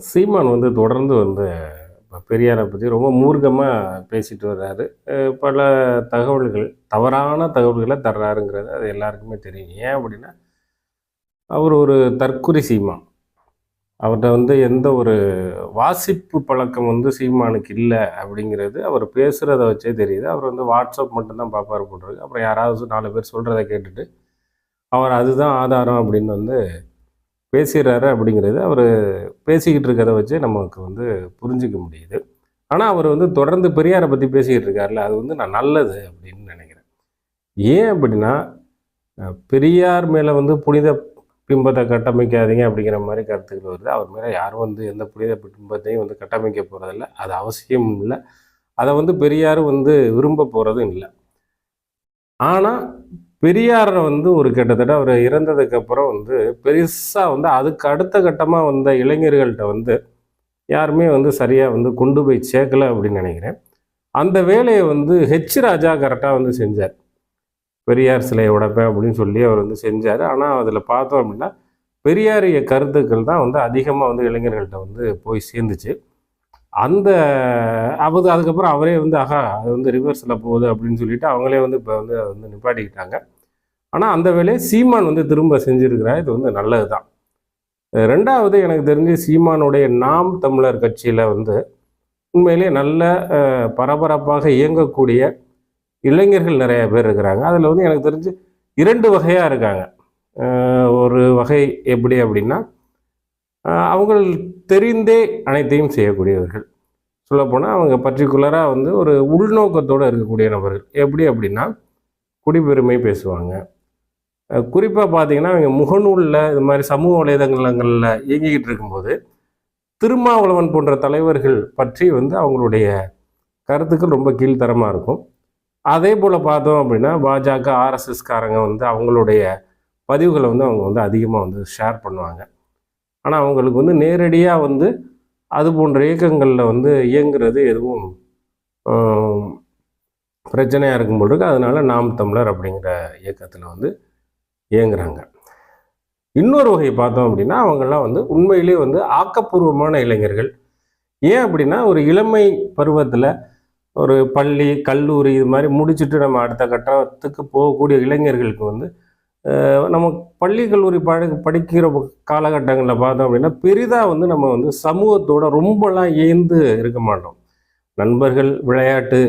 சீமான் வந்து தொடர்ந்து வந்து பெரியாரை பத்தி ரொம்ப மூர்க்கமா பேசிட்டு வர்றாரு. பல தகவல்கள், தவறான தகவல்கள தர்றாருங்கிறது அது எல்லாருக்குமே தெரியும். ஏன் அப்படின்னா, அவர் ஒரு தற்குறி சீமான். அவர்ட்ட வந்து எந்த ஒரு வாசிப்பு பழக்கம் வந்து சீமானுக்கு இல்ல அப்படிங்கிறது அவர் பேசுறத வச்சே தெரியுது. அவர் வந்து வாட்ஸ்அப் மட்டும் தான் பார்ப்பாரு போலருக்கு. அப்புறம் யாராவது 4 பேர் சொல்றத கேட்டுட்டு, அவர் அதுதான் ஆதாரம் அப்படின்னு வந்து பேசிறாரு அப்படிங்கிறது அவரு பேசிக்கிட்டு இருக்கிறத வச்சே நமக்கு வந்து புரிஞ்சுக்க முடியுது. ஆனா, அவர் வந்து தொடர்ந்து பெரியார பத்தி பேசிக்கிட்டு இருக்கார்ல, அது வந்து நான் நல்லது அப்படின்னு நினைக்கிறேன். ஏன் அப்படின்னா, பெரியார் மேல வந்து புனித பிம்பத்த கட்டமைக்காதீங்க அப்படிங்கிற மாரி கருத்துக்கள் வருது. அவர் மேல யாரும் வந்து எந்த புனித பிம்பத்தையும் வந்து கட்டமைக்க போறதில்ல. அது அவசியம் இல்ல. அத வந்து பெரியாரும் வந்து விரும்ப போறதும் இல்ல. ஆனா, பெரியார வந்து ஒரு கிட்டத்தட்ட அவரு இறந்ததுக்கு அப்புறம் வந்து பெருசா வந்து அதுக்கு அடுத்த கட்டமா வந்த இளைஞர்கள்ட்ட வந்து யாருமே வந்து சரியா வந்து கொண்டு போய் சேர்க்கல அப்படின்னு நினைக்கிறேன். அந்த வேலைய வந்து ராஜா கரெக்ட்டா வந்து செஞ்சார். பெரியார் சிலைய உடைப்பேன் அப்படின்னு சொல்லி அவர் வந்து செஞ்சாரு. ஆனா, அதில பார்த்தோம் அப்படின்னா, பெரியாரிய கருத்துக்கள் தான் வந்து அதிகமா வந்து இளைஞர்கள்ட்ட வந்து போய் சேர்ந்துச்சு. அந்த அதுக்கப்புறம் அவரே வந்து அது வந்து ரிவர்ஸ்ல போகுது அப்படின்னு சொல்லிட்டு அவங்களே வந்து இப்ப வந்து அத வந்து நிப்பாட்டிக்கிட்டாங்க. ஆனா, அந்த வேலைய சீமான் வந்து திரும்ப செஞ்சிருக்கிறார். இது வந்து நல்லது தான். 2வது எனக்கு தெரிஞ்சு சீமானுடைய நாம் தமிழர் கட்சியில வந்து உண்மையிலேயே நல்ல பரபரப்பாக இயங்கக்கூடிய இளைஞர்கள் நெறைய பேர் இருக்கிறாங்க. அதில வந்து எனக்கு தெரிஞ்சு 2 வகையா இருக்காங்க. ஒரு வகை எப்படி அப்படின்னா, அவங்கள் தெரிந்தே அனைத்தையும் செய்யக்கூடியவர்கள். சொல்லப்போனா அவங்க பர்ட்டிகுலரா வந்து ஒரு உள்நோக்கத்தோட இருக்கக்கூடிய நபர்கள். எப்படி அப்படின்னா, குடிப்பெருமை பேசுவாங்க. குறிப்பா பார்த்தீங்கன்னா, அவங்க முகநூல்ல இது மாரி சமூக வலைதளங்கள்ல இயங்கிக்கிட்டு இருக்கும்போது, திருமாவளவன் போன்ற தலைவர்கள் பற்றி வந்து அவங்களுடைய கருத்துக்கள் ரொம்ப கீழ்த்தரமா இருக்கும். அதேபோல பார்த்தோம் அப்படின்னா, பாஜக, ஆர்எஸ்எஸ் காரங்க வந்து அவங்களுடைய பதிவுகள வந்து அவங்க வந்து அதிகமா வந்து ஷேர் பண்ணுவாங்க. ஆனா, அவங்களுக்கு வந்து நேரடியா வந்து அது போன்ற இயக்கங்கள்ல வந்து இயங்குறது எதுவும் அ பிரச்சனையா இருக்கும் போல இருக்கு. அதனால நாம் தமிழர் அப்படிங்கிற இயக்கத்தில வந்து இயங்குறாங்க. இன்னொரு வகை பார்த்தோம் அப்படின்னா, அவங்கலாம் வந்து உண்மையிலேயே வந்து ஆக்கப்பூர்வமான இளைஞர்கள். ஏன் அப்படின்னா, ஒரு இளமை பருவத்தில ஒரு பள்ளி, கல்லூரி இது மாரி முடிச்சுட்டு நம்ம அடுத்த கட்டத்துக்கு போகக்கூடிய இளைஞர்களுக்கு வந்து, நம்ம பள்ளி, கல்லூரி படிக்கிற காலகட்டங்கள்ல பார்த்தோம் அப்படின்னா, பெரிதா வந்து நம்ம வந்து சமூகத்தோட ரொம்பலாம் ஏய்ந்து இருக்க மாட்டோம். நண்பர்கள், விளையாட்டு